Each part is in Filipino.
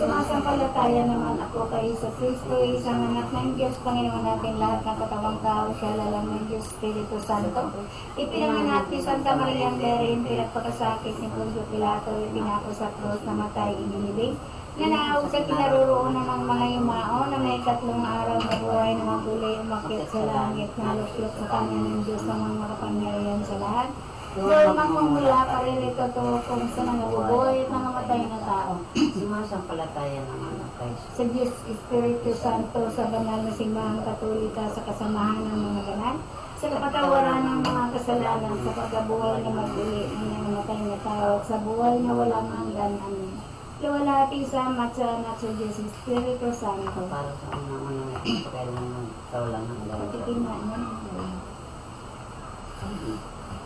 Sumasampalataya naman ako kay Iso Kristo, isang anak ng Diyos, Panginoon natin lahat ng katawang tao, siya lalang ng Diyos, Espiritu Santo. Ipinanganak ni Santa Maria Virgen, pinagpakasakit ni Poncio Pilato, ipinako sa krus, namatay, inilibing, nanaaw sa kinaroroonan ng mga yumao na may 3 araw na buhay na maguli, umakyat sa langit, naluslok sa kanya ng Diyos ng mga makapangyarihan sa lahat. Doon magmumula pa rin ito to kung sa mga bubuhay at nangamatay na tao. Sumasampalataya naman ako kay Sa Diyos Espiritu Santo, sa banal na simbahang katolika, sa kasamahan ng mga banal, sa kapatawaran ng mga kasalanan, sa pagkabuhay na maguli ng nangamatay na tao, at sa buhay na walang hanggan. Amen. Luwalhati sa matsa at sa Diyos Espiritu Santo. para sa unang pagkailan ng kaulan ng gawin. Patikin na niya.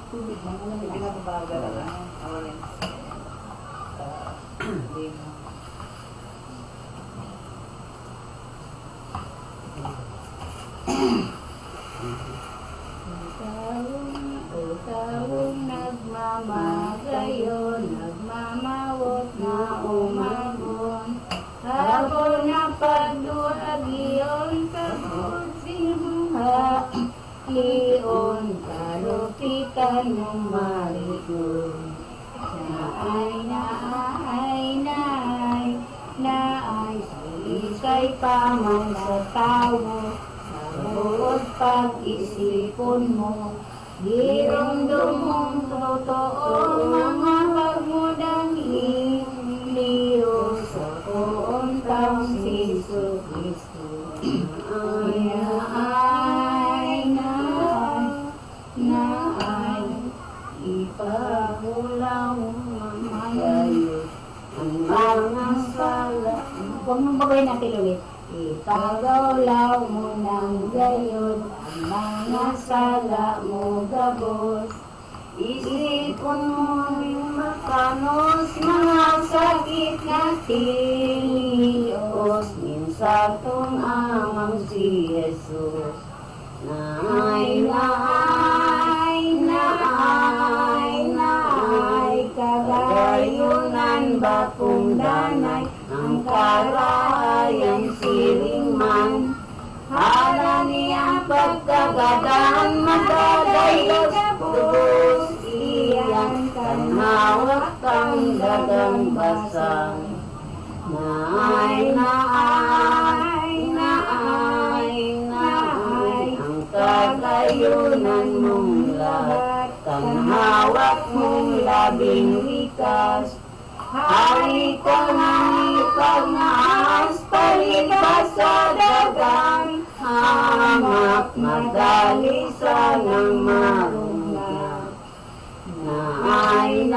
Tubig man, alam mo, nagbabaga na lang. Awalin. Taong nagmamagayo, nagmamawot na umagon. Hapon na pagduagiyon, pagbusinha, liyon, kalupitan mong marigon. Naay, sulisay pa man sa tao, sa buod pag-isipon mo, hirong-dong mong totoo, mga pagmudang iliyo, sa poong taong si Jesu Cristo. Naay, ipagulaw mamayo, ang mga sala. Huwag mong babayin natin ulit. Ipagulaw mo ng gayon, ang mga sala mo gabos. Isipon mo yung makanos, mga sakit na tilios. Minsan tong amang si Jesus. Naay, kagayunan ba kung danay, ang karahayan siling man. Hala niyang pagkagadan, madadayos pubos, iyan kanawak kang dagang basang. Naay, ang kagayunan mong lahat, kanhawak mong labing likas. Hari ka ng ipagnaas, palibas sa dagang, hamak madalisa ng marunga. Naay,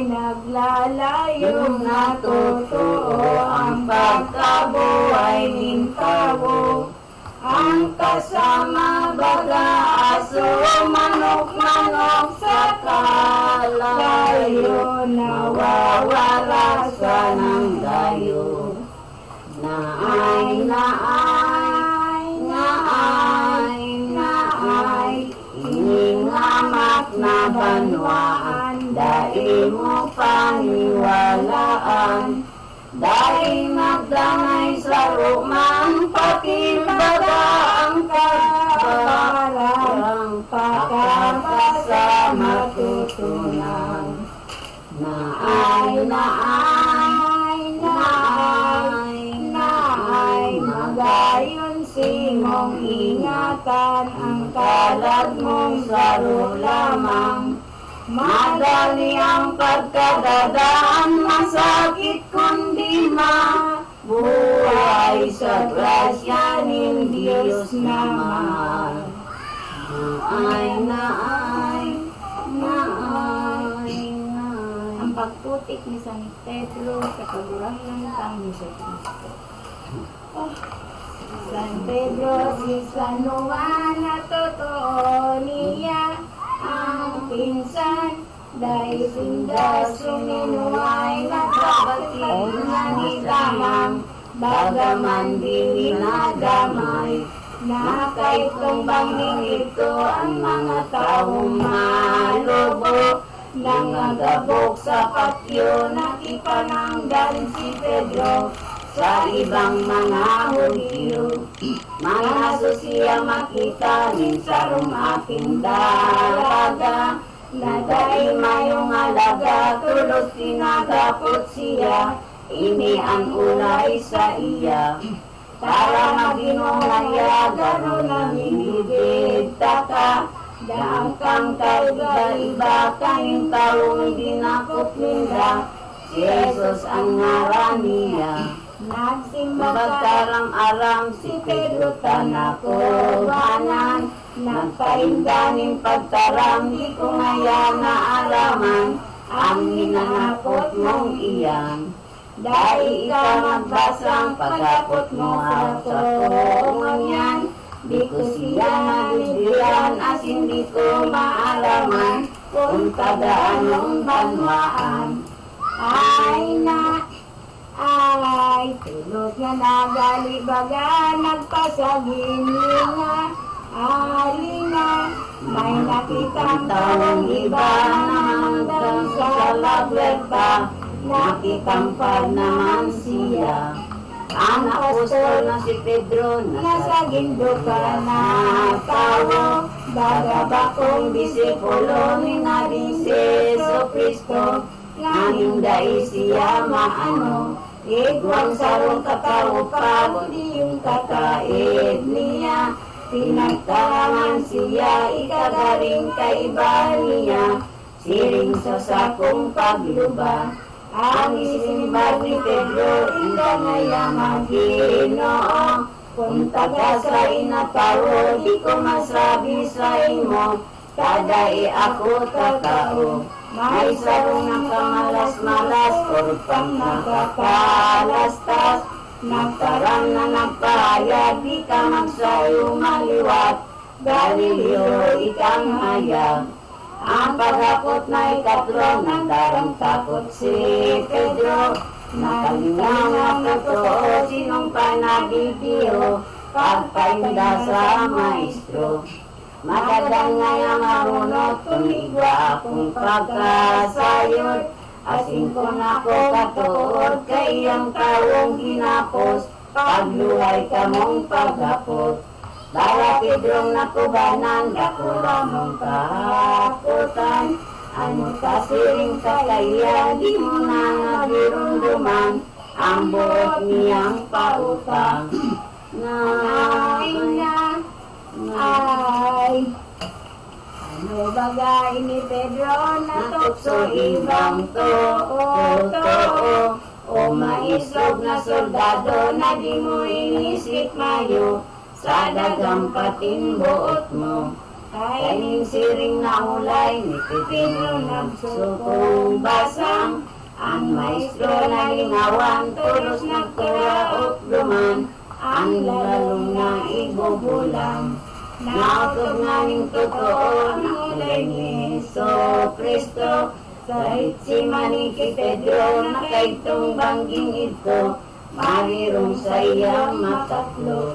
naglalayong natotoo ang pagkabuhay ng tao. Ang kasama baga aso, manok-manok sa kalayo, nawawala sa ng dayo. Naay, iningamak na banwaan, dahil mo paniwalaan. Dahil magdangay sa rumang, pakibaga ang kabarang, pakapasa matutunan. Naay, magayon simong ingatan, ang kalag mong saro lamang. Madali ang pagkadadaan, masakit kundi mabuhay sa grasya ng Diyos na mahal. Naay. Ang pagputik ni San Pedro sa kagurangan kang Jesu Cristo. San Pedro, si San Juan, na totoo niya ang pinsan, dahil sinda suminuay na kabatin na nilamang, bagaman di nagamay, na kay tumbang ito ang mga taong malubo, Nangagabok sa patio, nakipananggan si Pedro sa ibang mga Hudyo. Manaso siya makita nin sarong aking dalaga, nagay mayong alaga, tulos tinagapot siya, ini ang ulay sa iya. Para maginungaya, gano'n ang inibig taka, daang kang kaiba-iba, kaning taong dinakot nila, si Jesus ang ngaran niya. Nagsimba aram si Pedro tanakobanan, nagpaindaning pagtaram, di ko ngaya na alaman, ang minanakot mong iyan. Dahil ikaw magbasang pagkapot mo sa toongan yan, di ko siya nabibilan, as hindi ko maalaman, kung taga anong banwaan. Ay, tulog na nagalibaga, nagpasagilinga, alinga, may nakitang taong iba na hanggang sa lagwerta, nakitampad naman siya. Ang apostol na si Pedro, nasa ginduka na tao, bagabakong disipulo ni naring si Jesu Cristo, nga hinday siya maano, igwang sarong katao pa, budi yung kakaib niya, pinagtangan siya, ikagaring kaiba niya, siring sa sakong pagluba. Ang isimbag ni Pedro, inda ngaya mag-Ginoo, kung taga sa inatao, di ko masabi sa imo, kadai ako takao. May sarong nakamalas-malas, kurpang nakakalastas, nagtarang na nagpahayag, di ka magsayo maliwat, Galileo ikang hayag. Ang paghapot na ikatlo, nagdarang takot si Pedro, nakalingaw na totoo, sinong panabibiyo, pagpainda sa maestro. Magandang ngayang marunot, tumigwa akong pagkasayod, asin ko na ko katuod, kay iyang tawong ginapos, pagluhay ka mong paghapot. Dala Pedrong nakubanan, dakula mong kahakutan, ano kasiring kakaya, di mo na nagirunduman, ang buot niyang pautang. Ay, ano bagay ni Pedro na tukso ibang totoo, o maislog na soldado na di mo inisip mayo, sa dagang patimbuot mo. Kaining siring na ulay ni Pedro nagsukong basang, ang maestro na lingawan, tulos nagkuraot duman, ang lalong na ibubulang. Nautog nga ning totoo, nakulay ni Jesu Cristo, kahit si Maniki Pedro, nakaitong bangging ito, marirong sa iyang makatlo.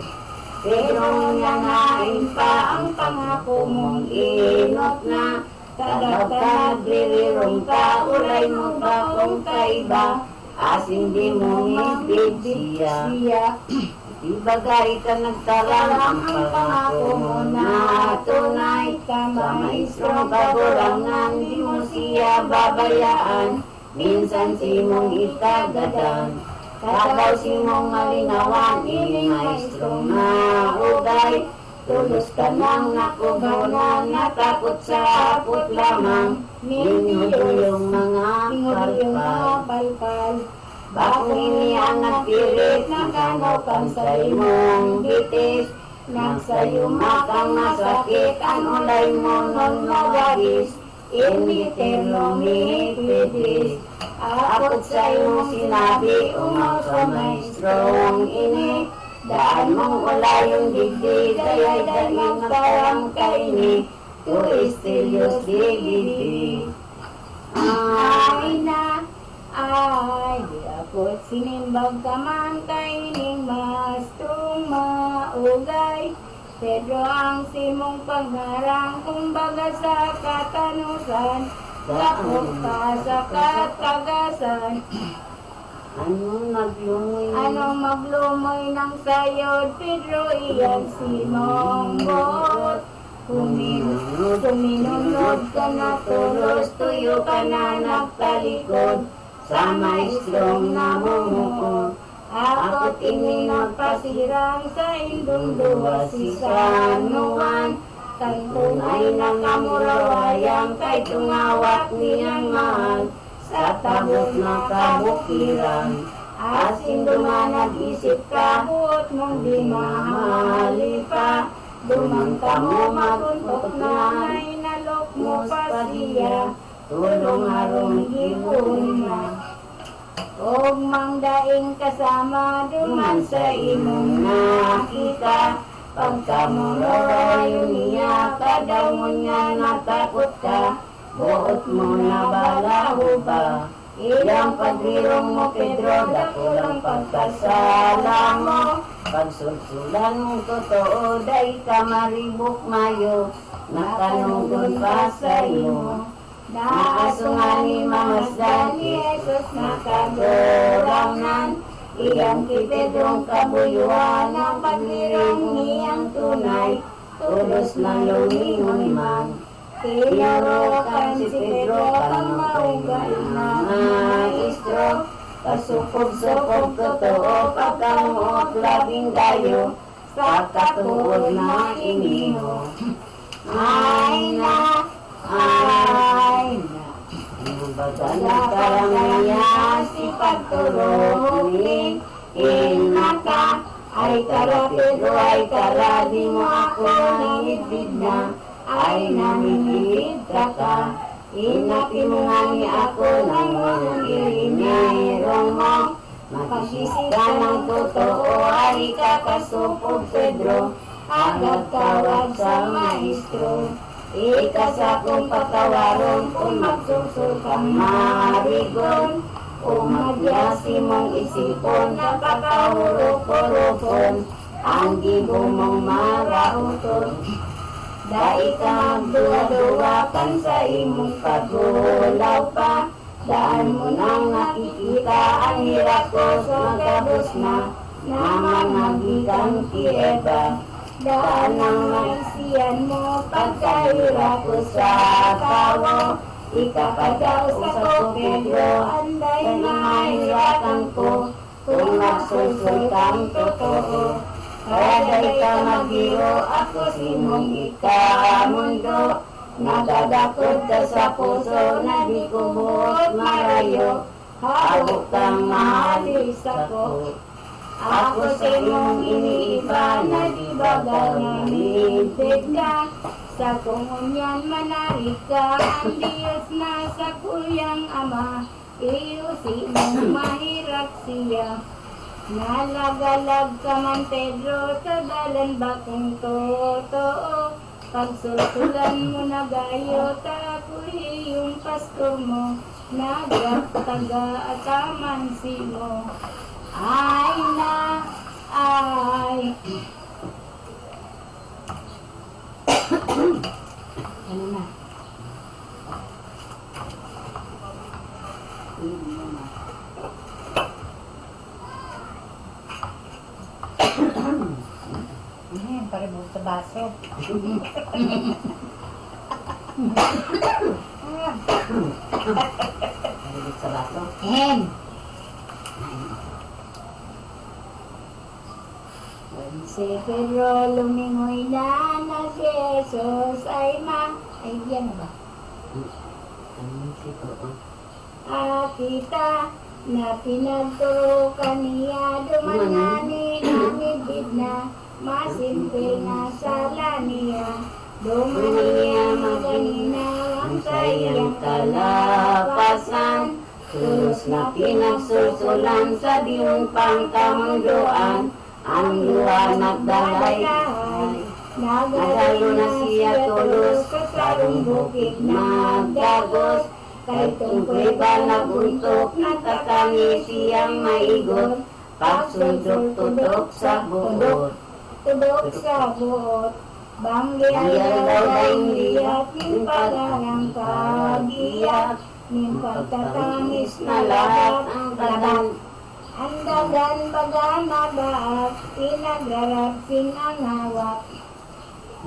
Pero nangain pa ang pangako mong inot na, tagad lirirong ka, ulay mo ba kung kaiba, as hindi mo ngibig siya. Di bagay ka nagtalang ang pangako mo na tunay, sa maestro bagurangan, di mo siya babayaan, minsan si mong itagadan. Kadaw si mong malinawan, ini maestro na ugay, tulos ka nang nakubunan, natakot sa apot lamang, ninyo yung mga palpal. Bakong ini ang nagpilit, nakanaw kang sa imong bitis, nagsayumakang masakit, ang ulay mo nun nawagis, hindi ternomipidis. Akot sa iyong sinabi, umaw sa maestrong ini, daan mong ulayong digdi, dayay daing magtarang kaini, to estelios digdi. Ay, di ako't sinimbag ka man kaining mastrong maugay, Pedro ang simong pagharang, kumbaga sa katanusan, Dakot ka sa katagasan. Anong naglumoy? Anong maglumoy ng sayod, Pedro, iyan Simong buot. Kuminunod ka na tulos, tuyo ka na nagtalikod, sa maestrong namumuko. Ako tingin nagpasirang sa indong duwa si San Juan. Kay tunay na kamurawayang, kay tungawat niyang mahal, sa tabot na kabukiran. Asin dumanag isip ka, buot mong di mahali pa. Dumangka mo maguntok na, ay nalok mo pa siya, tulong harong gipon na. Og mangdaing kasama, duman sa imong nakita. Pagkamurawayo niya, kadaw niya natakot ka, buot mo na balaho ba? Ilang pagbirong mo, Pedro, dakulang pagkasala mo. Pagsulsulan mong totoo, day ka maribok mayo, nakanugod pa sa'yo. Naaso nga ni Mamasdan, ni Jesus nakagurangnan, iyang ki Pedrong kabuyuan, ang pagbirong niyang tunay, tulos na lumingon man. Tinurukan si Pedro, kang maugal na maestro, kasupog-supog totoo, pagkamuot labing dayo, sa katuod na iniho. Ay na, nagkaramihan si pagturunin, inaka, ay kara Pedro, ay kara, di mo ako nangibig na, ay namimilid ka. Inapi mo nga ni ako ng walang irinirong mo. Makasisi ka ng totoo, ay kakasupog Pedro, agad tawag sa maestro. Ikasa kong patawaron, kung magsusul kang marigon, umagyasi mong isipon, napakahurok-hurokon, ang gibo mong marauton. Dai ka magduwa-duwa kan sa imong pagulaw pa, daan mo nang nakikita ang hirap ko sa gabos na namangagigang kieba. Daan ang maisiyan mo pagkahirap ko sa kawo, ikapadaw sa ko Pedro, anday mahirapan ko, kung nagsusul kang totoo. Kaya dahil ka maghiro, ako simong ikamundo, nagadakot ka sa puso, na di ko buot marayo, habok kang maalis ako. Ako simong iniiba, na di bagal na nilipid ka, sa kumunyan manari ka, ang Diyos na sa kuyang ama, iyo simong mahirap siya. Nalagalag ka man Pedro, tagalan ba kung totoo? Pagsulsulan mo na gayo, tapuhi yung pasto mo, nagataga-ataman si mo. Ay na, ay. Ano na? Paribos sa baso. Paribos sa baso. Si Pedro lumingoy na si Jesus ay ay yan ba? Anong sito? Kita na pinagturukan niya, dumangani namibid na, masimple na sala niya. Dumaniya maganina ang kayang kalapasan, tulos na pinagsusulan sa diyon pang kamunduan, ang luha nagdalay. Nagalo na siya tulos, kasarong bukid nagdagos, kay tungkoy ba naguntok, natatangi siyang maigot, pagsundok tudok sa buot. Tudok sa buot, Banggian daw liat, ning paghanang kagiat, ning pagtatangis na lahat ang laban. Andagan baga na baak, pinagraragsing ang hawak.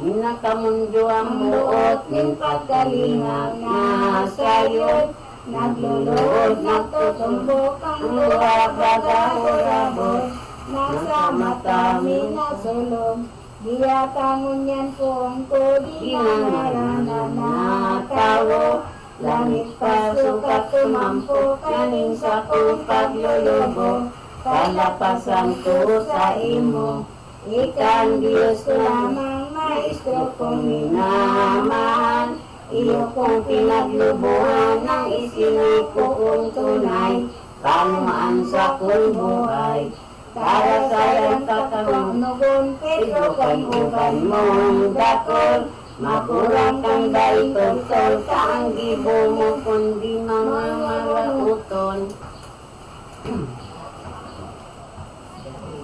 Nakamundo ang buot, ning pagkalingap na sayod. Nagluluod, nagtutumbok ang luha, baga urabot. Nasa mata mi nasulog, diyatangon yan kung ko di nangaranan na tawo. Langit pasukat tumampo, kaning sa kong paglulubo, kalapasan ko sa imo. Ikan Diyos ko lamang, maestro kong minamahal. Iyo kong pinaglubuhan, ng isiniko kong tunay, panuan sa kong buhay. Para sayang kakangnugon, Pedro kang uban mong dakol. Makurang kang daitol-tol, kaang gibo mo kundi mga malauton.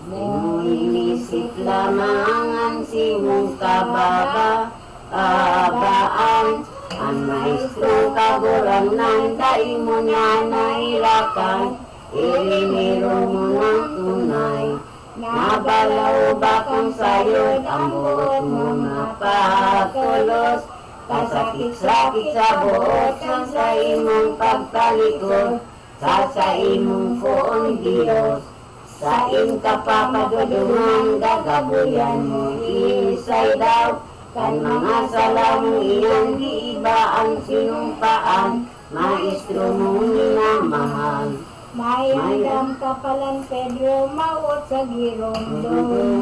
Mo inisip lamang ang simong kababa, abaan. Ang maestro kaburangnan, dahil mo na nahirakan, iriniro mo ng tunay. Nabalaw ba kang sayod, ang buot mo napatulos. Kasakit-sakit sa buot, sa imong pagtalikod, sa imong poong Diyos. Sa iyong kapapadudungan, gagabuyan mo isay daw. Kan mga salamong iyang di iba ang sinumpaan, maestro mong minamahal. Mayandam kapalan Pedro, mawot sa girong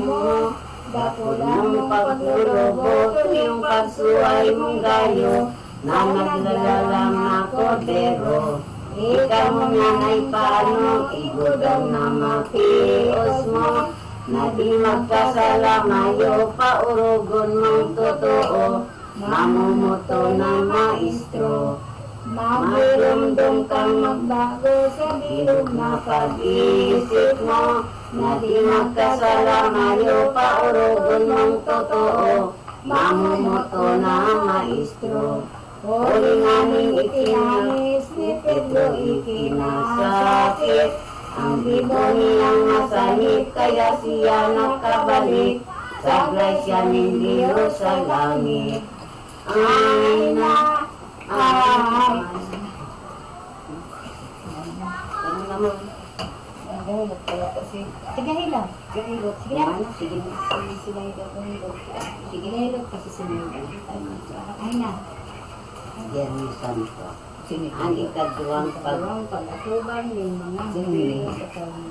mo. Dapulan mong paglulubo, yung pagsuway mong gayo, na naglalalang na kordero. Ikaw mo nanay paano, igudaw na mapios mo, na di magkasalamayo, paurugon mong totoo, mamumuto na maestro. Magdumdum kang magbago sa bilog na pag-isip mo, na di magkasalamayo, paurugon mong totoo, mamumuto na maestro. Huli namin itinangis ni Pedro ikinasakit, ang bibo niyang masanip, kaya siya nakabalik, sablay siya ng Diyos sa langit. Ay na, ay. Ano naman? Gahilot pala kasi. Tigahilot. Gahilot. Sige na. Sige na. Sila yung gahilot. Sige na. Kasi sinunod. Ay na. Jeremy Santo. Ang ikaduang Pagawang pag-atubang yung mga Sinili.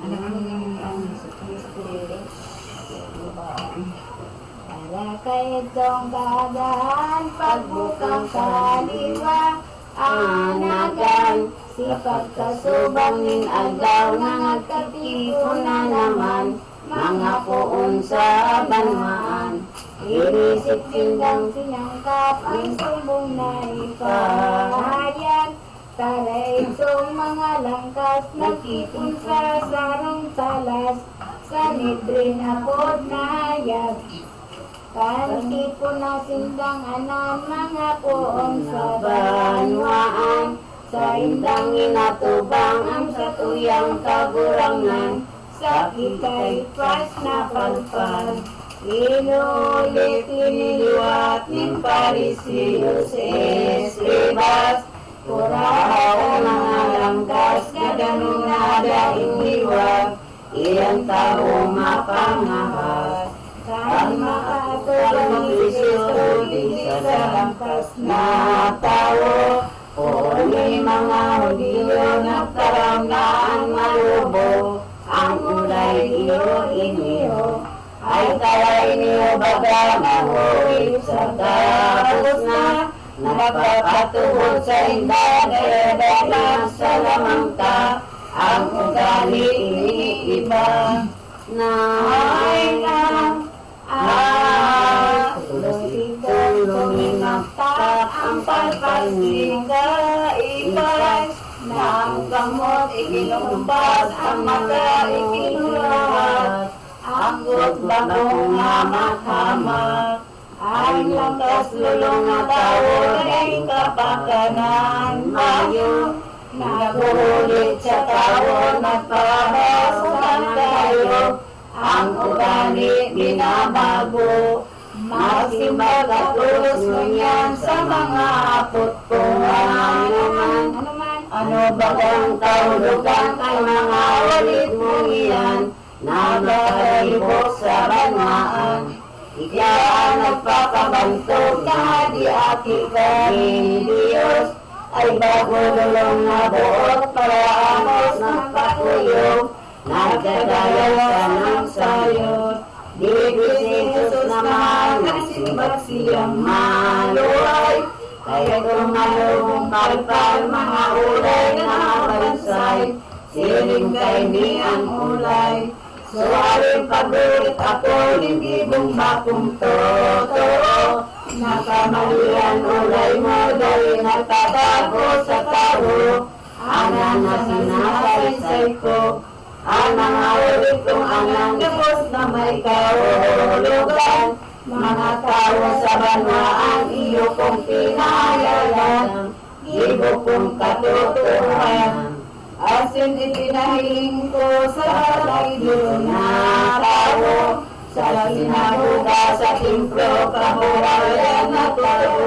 Ano ang Sinili? Para kay itong bagaan, pagbukang kaliwa, anagan, si pagkasubangin agaw, nangagkatipo na naman, mga poon sa banwaan. Inisip tindang sinangkap, ang sumbong na ipahayag, tala itong mga langkas, nagtipon sa sarang talas, sa nidrin apod na hayag. Kanitipon na sindang anan, mga poon sa banwaan, sa indang inatubang ang satuyang kaburangan, sa kita'y pas na palpal. Inulit iniliwat ng Parisiyos eskribas, purahaw mga langkas, gaganong nada iniwag, iyang tao mapangahas. Kang makatulong Kristo, di sa langkas na tao, o may mga Hudiyo nagkaramdaan malubo, ang ulay iyo iniyo. Ay kaway niyo baga mahuwit sa tapos na, napapatubod sa inda, kaya dahil sa lamang ka, ang ugali iniiba. Na ay na, tulong inaktak ang palpalsing kaibay, na ang gamot ikinumbas, ang mata ikinurawat, ang gutbagong hamak-hamak, Ang langkas lulong na tao ay kapakanan mayo. Nagulit sa tao, nagpapasukan tayo. Ang ugali binabago. Magsimba ka krus ngunyan sa mga apot kung ano man. Ano bagang kaulugan kay mga ulit mong iyan. Nagalibok sa banwaan. Ikaw nagpapabantog na di aki kaming Diyos. Ay bago lulong na buot para amos magpatuyog. Nagdadayal ka ng sayot. Di si Jesus naman nagsimbag siyang maluay. Kaya kung malubong palpal mga ulay na bansay. Siling kay ni ang ulay. So aling pagulit ako, hindi bumba kong totoo. Nakamalian ulay mo, dahil nagtatago sa tao. Anan na sinasaysay ko, ang mga ulit kong anang gabos na may kahulugan. Mga tao sa banwaan, iyo kong pinayalan. Ibo kong katotohan. Asin ipinahiling ko sa balay na tao. Sa sinabuga sa templo, kabuhayan na tao.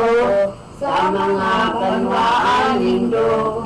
Sa mga banwaan nindo.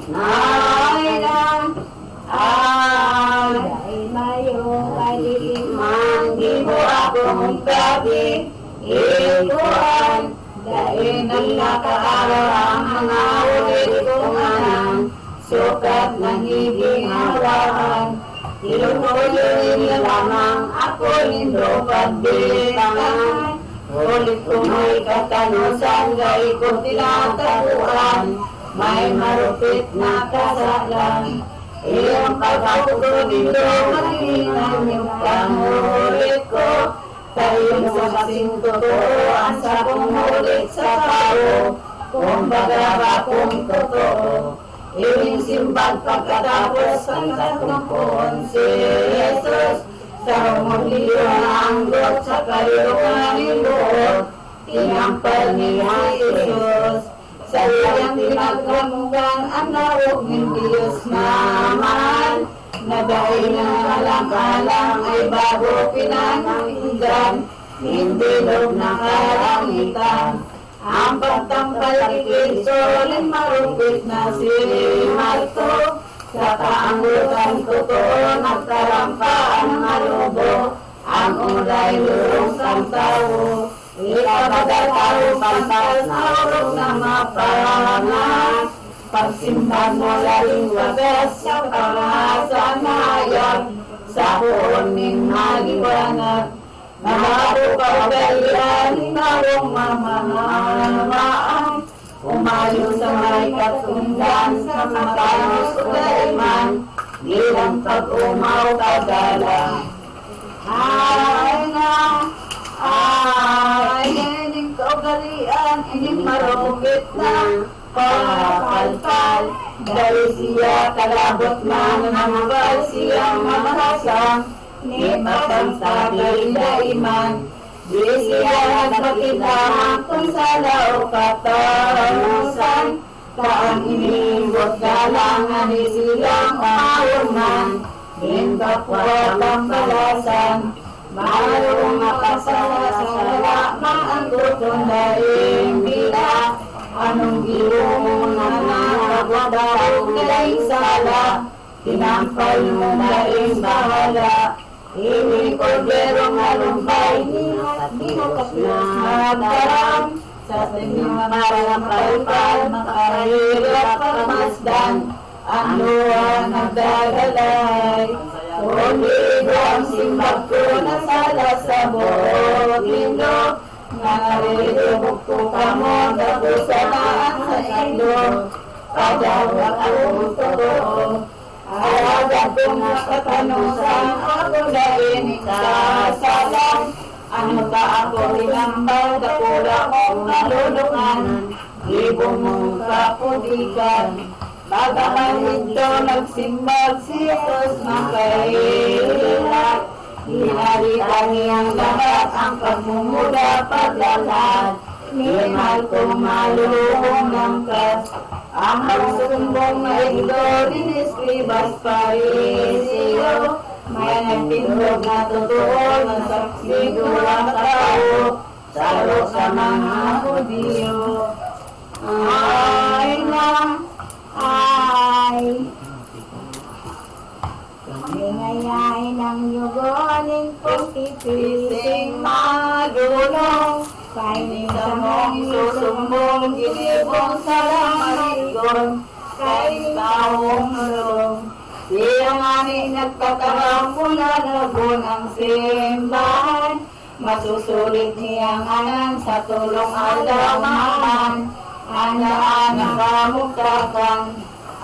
Nailan, ay mayo, ay man, di mo akong gabi. Ikuan, dahil nagkakaaraw ang mga ulit kong anang. Sukat ng higing-hawaan. Tinutuloy niya lamang ako nindo pagbilangan. Ulit kong may katanusan, gay kong tinataguan. May marupit na kasalan. Iyong pagkakulo nindo, malinan yung pangulit ko. Tayong sa kasing totoo, ang sa pumulit sa tao. Kung baga ba kung totoo. Iling simbag pagkatapos ang katungkon si Jesus. Sa humulio ang God sa kalirungan ni Lord. Tinampal niya Jesus. Sa iyang pinaglamugan ang nawag ng Diyos naman. Na dahil ng alang-alang ay bago pinananggan. Hindi loob na kalangitan. Ang pagtambal ni Kristo, marupit na si Marto. Sa kaanggutan totoo, nagtarampaan ng alubo. Ang ulay lurong sang tao. Ikabagal tao, pantas na urog na mapangas. Pagsimbag mo laling wagas, sa pangasan na ayag. Sa puon ng maliwanag. Mahalo kagalian, narong mamamahaan. Umayo sa may katundan, sa matalos ulaiman. Bilang pag-umaw kagalang. Ay na, ay ining kaugalian, ining marupit na pagpalpal. Dahil siya kalabot man, namabal siyang mamahasang. Ni mapangsabi na iman. Di siya nagpakita kung sa lao katalusan. Taan inibot galangan ni silang maungan. Hindapwat ang balasan. Mayroong makasala maangguton na imbila. Anong gilong na nagwadaw na isala. Tinampal mo na bahala. Ini korderong alumbay, di mo kaplos magdarang. Sa inyong mga palpal, makahirap pamasdan. Ang luwa nagdagalay. Kulido ang simbag ko na sala sa buong mundo. Nakalilubog ko ka mo, dapusan sa indo. Padawag ang totoo. Alaga kong nakatanusan, ako dahil ikasalang. Ano ba ako rinambal, dakula kong nalulungan. Ibong mong kapudikan. Bagaman ito nagsimbag si Jesus na kahilat. Hinalitan niyang lahat ang pagmumuda paglalad. Minahal kong malulong ng kas. Ang pagsumbong may ito, diniskribas parisyo. May nagtindog na totoo, na saksi dulang tao, salo sa mga Hudyo. Ay na, ay. Ngayain ng yugoning pagtipising magulong. Kaining sa mong isusumbong, ginibong sa lamarigon. Kaining taong nulong. Siyang aning nagtatarang mula na bunang simbahan. Masusulit niyang anan sa tulong alamahan. Andaan ang kamuktakan.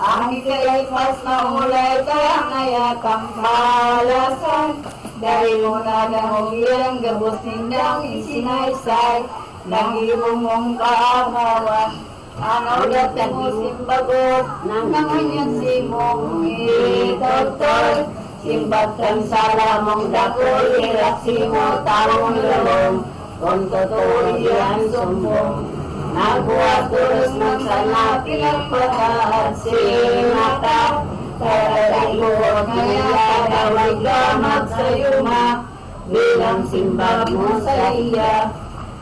Ang ikaipas na ulay kaya ngayatang palasan. Dahil muna dahil gabos nindang isinaysay. Nangibong mong kaagawan. Ang ulat ng simbagot ng nanganyan si mong idotol. Simbagkan sa lamong dakol, hirap si mo taong lalong. Kung totoo yan sumbong. Nagbuhat tulos ng sana pinagpatahat sinata. Para ibuot nila dawag lamag sa yuma. Bilang simbag mo sa iya.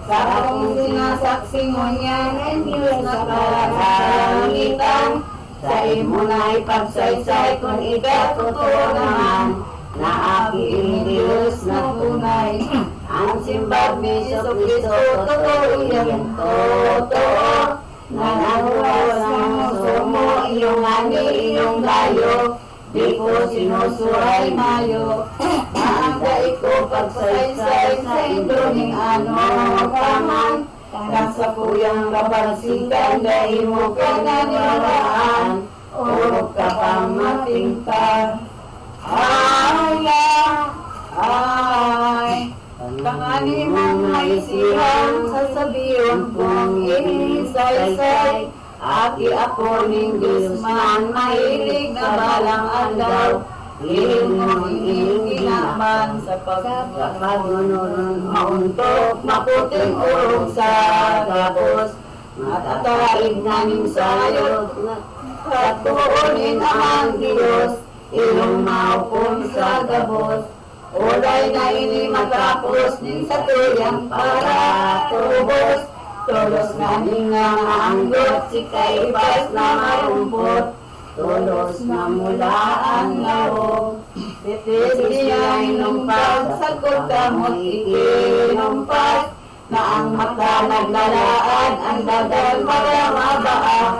Sa akong sinasaksi mo niyan ay Diyos na kalangitan. Sa imo na ipagsaysay kung ikatotoo naman. Na aking Diyos na tunay. Ang simbag ni Jesucristo, totoo yan, totoo. Nanaluwas ng muso mo, iyong ani, iyong layo. Di ko sinusuray mayo. Maangga ko pagsaysay sa indroning ano kaman. Kang sa kuyang kabarsikan, dahil mo ka naniwalaan. O ka pang matingkang. Ay, ay. Kangani mong maisihan, sasabiyon kong inisaysay. Aki ako ning Diyos man, mahilig na balang andaw. Lihim mong inyong ginaman sa pagmununong mauntok. Maputing urong sa gabos, matataraig namin sa'yo. Katuunin ang Diyos, iyong maupon sa gabos. Ulay na ini matapos din sa tuyang para tubos. Tulos na nga maanggot, si kaibas na marumpot. Tulos na mula ang lawog. Titis niya inumpag, sa kutamot ikinumpas. Na ang mata naglalaan, ang dagal para mabaak.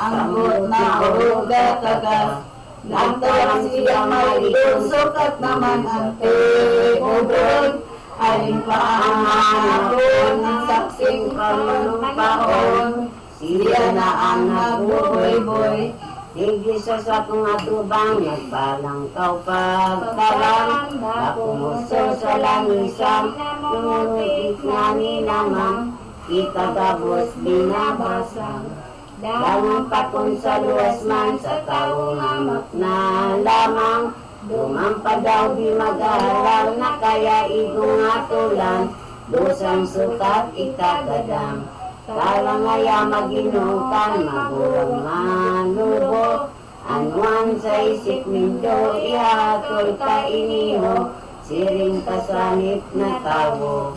Ang gut na uga tagas. Lantaran siya may itusok at naman ang teobron. Alin pa ang hanapon ng saksing panunumpaon. Siya na ang nagbuboy-boy. Iglesia sa kong atubang, nagbalang kau pagtalang. Napumuso sa langisan, nungulit nga ni naman. Kita gabos binabasang. Dalang patun sa luwas man sa taong amak na lamang. Dumampa daw di mag-aaral na kaya igong atulan. Dosang sukat ikagadang. Kala ngaya maginutan, magurang manubo. Anuan sa isip nindo, ihatol ka iniho. Siring kasanip na tao.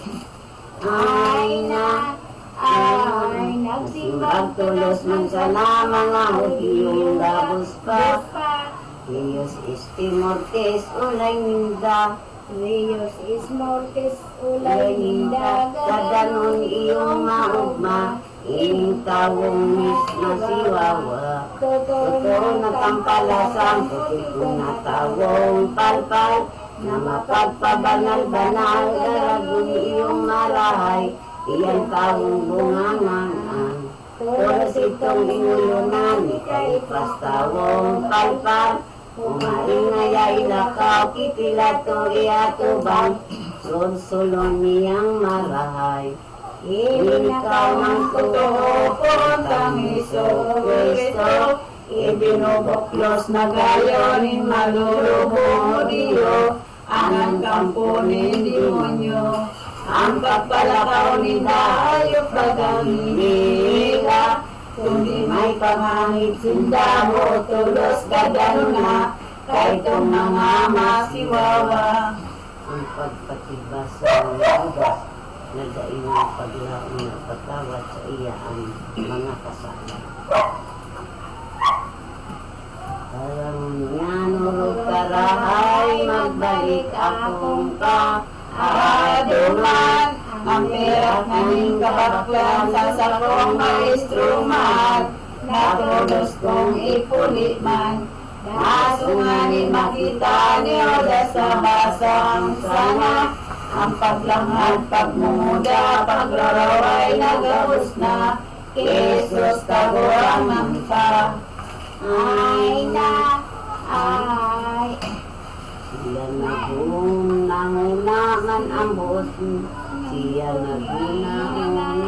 Ay na. Ay, nagsimbag tulos man sana mga Hudyong labos pa. Rios is timortes, ulay ninda. Rios is mortes, ulay ninda. Kadanon iyong maugma, ining tawong mis na siwawa. Totoo na tampalasang, putiko na tawong palpal. Na mapagpabanal-banal, daragun iyong marahay. Iyan taong bungangan. Tulos itong inulunan, ikay pastawong palpal. Umaringay ilakaw, kitilato iatubang. Sulsulon niyang marahay. Inikaw ng totoo, puntang Iso Kristo. Ibinuboklos na gayon, malulubong o Diyo. Ang ng kampo ni demonyo. Ang pagpalakaw ni hayop bagang hinila, kundi may pangangit sinda mo, tulos kadalo na, kay itong mga masiwawa. Ang pagpatibas sa lugas, nagdainang paglaong na patawad sa iya ang mga kasala. Parang nanurog karahay, magbalik akong Aduman, ang perak naming kabaklan sa sakong maestro man, natulos kong ipuli man. Nasungani makita niyo sa basang sana, ang paglanghad, pagmumuda, pagraraway nagabos na, Jesus kagurang ng ka. Ay na, ay. Siya nagunangan ang buot, siya nagunangan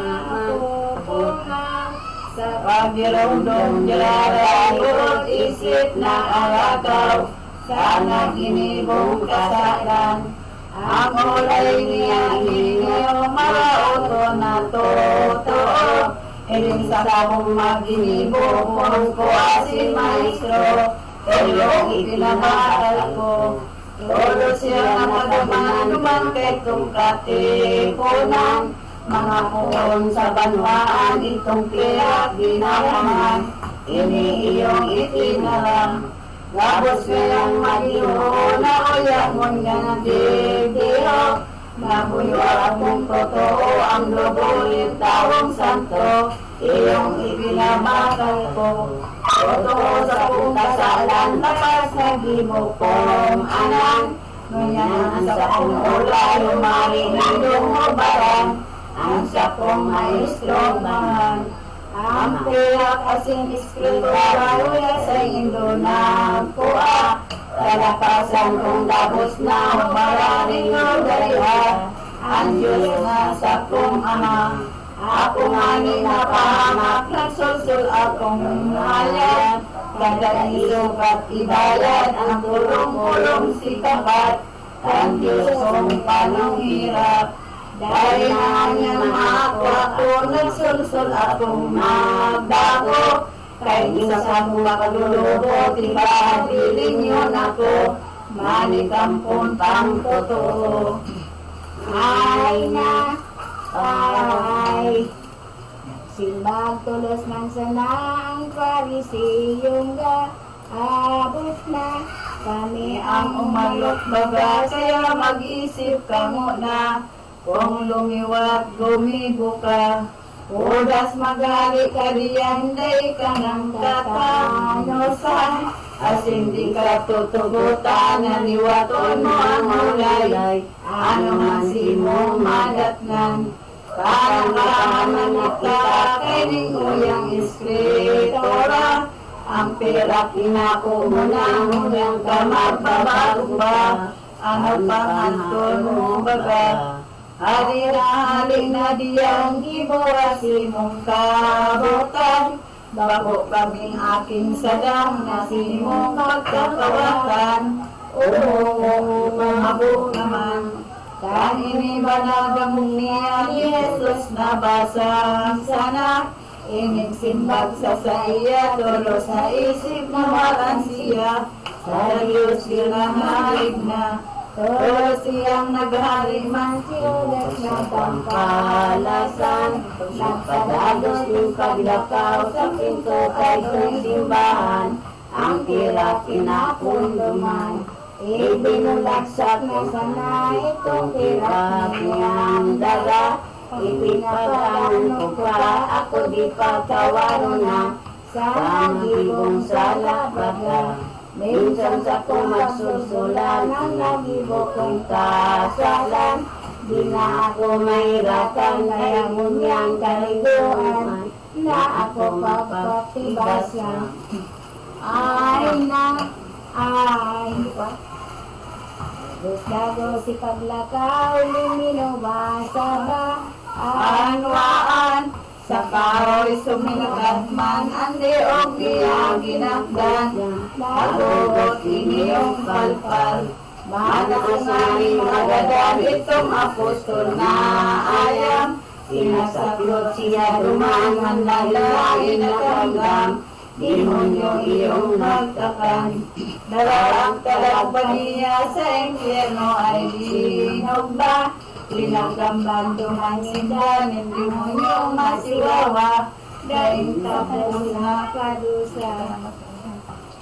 Ako na Sa pagdirundong dirarayot, isip na aragaw, sa naginibong kasalan. Ang ulay niya ninyo, marauto na totoo, iling sa akong maginibo, kung ko asin maestro, ilong itinamatal ko. Todo siya na pagduman kay itong katipunan, mga puon sa banwaan, itong tiyak ginawaman, ini iyong itinalang. Gabos kayang mag-iho na uyamon nga na dibdiro, nabuyo akong totoo ang lubulin tawang santo, iyong ibinamakal ko. Totoo sa kong kasalan, lakas na gimo kong anan, ngunyan sa kong ula, lumari nindong hubaran, ang sa kong maestro man. Ang tiyak asin eskriptura, sa indo na kuha, kalakasan kong dabos na humaraning gaya, ang Diyos na sa kong ama. Ako nga ni napahamak, nagsulsul akong hayan, kada isukat ibayad, ang tulong-tulong si kapat, ang Diyos kong panunghirap. Dahil nga niyang ako, nagsulsul akong magbago, kay isa sa mga kalulubo, tiba piling yun ako, manikampon pang totoo. Ay na, ay. Simbag tulos man sana ang parisiyong abot na. Kami Ang umalok baga, kaya mag-isip ka muna, kung lumiwat gumibo ka. Udas magali ka diyan, day ka ng katanosan, as hindi ka tutugutan, naniwaton mo ang ulay, ano man si mong madatnan. Parang kahamanit ka, kay ning uyang eskritora, ang pera pinako mo na, ngunang ka magbabago ba, ano pang antol mo baga. Hari-hari na diyang ibuwasi mong kabutan, bako kaming aking sadang na sinimong magkakawakan. Oo, mabuk naman. Kan ini banagamong niya ni Jesus na basang sana, inig simbag sa saya, tulos sa isip na walang siya, sa Diyos ginahalik na. Pero siyang naghari man siulat ng pangkalasan, nagpadalos yung paglakaw sa pinto kay itong simbahan, ang tira pinapunduman, ibinulaksak na sana itong tira niyang dala, ipinapalaan ko pa, ako di pa kawaro na, sa nagibong salabaga. Minsan sa kong magsusulan, ang nagibo kong kasalan, di na ako mahirapan, kaya ngunyang kaliguan, na ako papatibasan. ay na, ay. Gustago si paglakaw, luminobasa ba? Anwaan, sa kahoy suminagat man, andi og niya ginakdan, nagugot iniyong palpal, Manasangaling magagan itong apostol na ayam. Sinasaklot siya dumaan ang lalaki na tanggam. Demonyo iyong magtakan. Dararang talagpan niya sa impyerno ay dinogba. Pinagkamban duman sinda ng demonyo masiwawa. Dahil tapos na kadusa.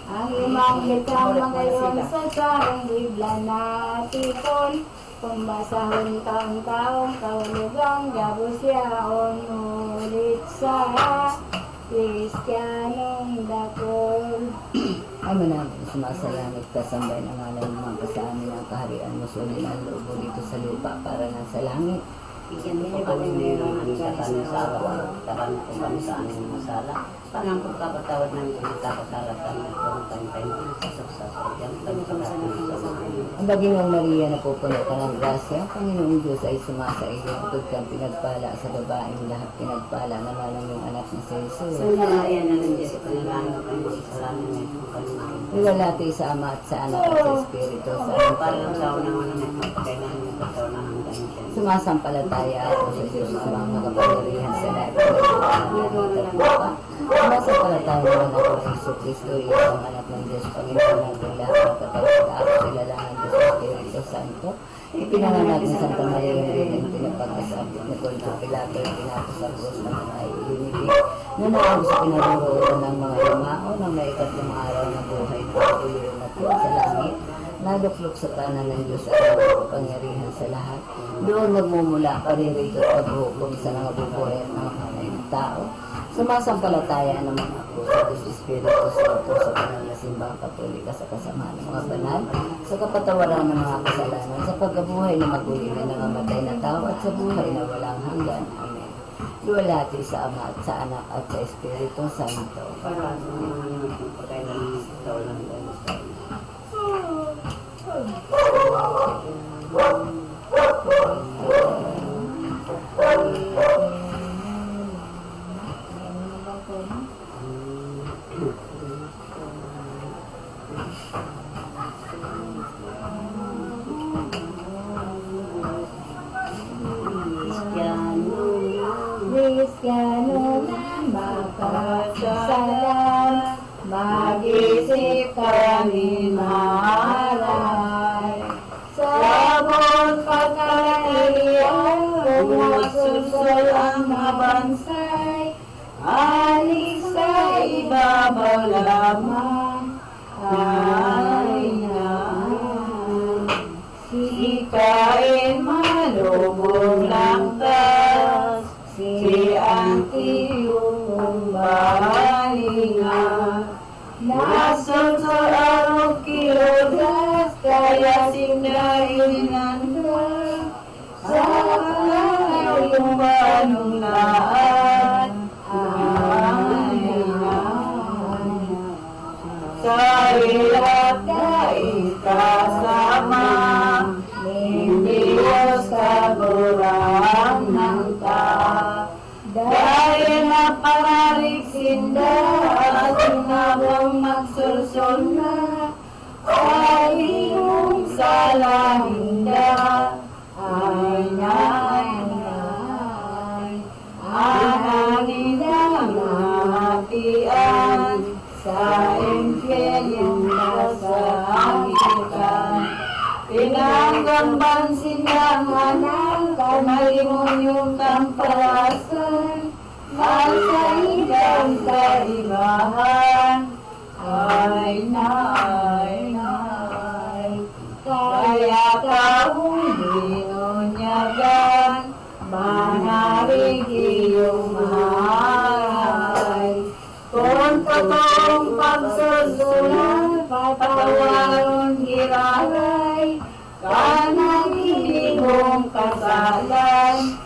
Ang limang litang magayon sa sarang bigla na tipon. Kung basahon kang taong kahulugang gabo siya ulit sa Kristiyanong dakol. Ama namin, sumasalangit ka, sambay ng ngalan ng mga kasama ang kaharian mo, sunin ang loob mo dito sa lupa para nga sa langit. Bigyan mo kami ngayon ng kami sa araw, taban ko kami sa aming masala. Panangkot ka patawad ng pagkakasalat kami kung tayo sa suksasal. Yan kami sa mga ang Baginong Maria na pupuno ka ng grasya, ang Panginoong Diyos ay sumasa iyo. Tugod kang pinagpala sa babaeng lahat pinagpala na malang yung anak ni sa Jesus. Sa nalayan na ng Diyos, panalangin ko yung kasalanan niya kung kalumain. Iwalati sa Ama at sa Anak at sa Espiritu Santo. Parang sa unang magpagkailangan yung pagkaw na hanggang siya. Sumasampalataya ako sa Diyos sa mga nakapangyarihan sa lahat ng lupa. Sumasampalataya naman ako sa Iso Kristo, iyong anak ng Diyos, Panginoon natin lahat ng katawag ako kilalangan Diyos sa Espiritu Santo. Ipinanganak ni Santa Maria ng pinapag-asabit ni Poncio Pilato, pinako sa krus ng mga ilinibig, na naawag sa pinaruroonan ng mga yumao ng may ikatlong araw na buhay na patuloy na po sa langit. Naluklok sa kanan ng Diyos at pangyarihan sa lahat. Doon magmumula paririto at paghukom sa mga bubuhay at mga kamay ng tao. Sumasampalataya naman ako sa Diyos Espiritu Santo sa banal na simbang katolika sa kasama ng mga banal, sa kapatawaran ng mga kasalanan, sa pagkabuhay na magulingan ng namatay na tao at sa buhay na walang hanggan. Amen. Luwalhati sa Ama at sa Anak at sa Espiritu Santo. Para sa mga magpagkailangan ng pagkaw na hanggang sa Kristiyano na makasalan, mag-isip kami mahalay. Sabon pagkakaliyan, kung nagsusol ang mabansay, alis sa ibabaw lamang, ay sikain malubong langkas, si Antiyong balinga. Nasunsol ang kilodas, kaya sinainan ka. Sa kanyang manong lahat, ay sa hirap na ikasama, hindi Diyos kaburang ng ta. Dahil napangariksinda at sinabang magsulsol na, sa iyong salahinda, ay ang hangin ang mahatian, sa impyerno sa angitan. Pinanggamban sinanganan, kamalimunyong tampalasan, masahidang kaibahan, ay kaya taong binunyagan, manarig iyong mahay. Kung totoong pagsusulan, patawaron giraray, kanagili mong kasalan,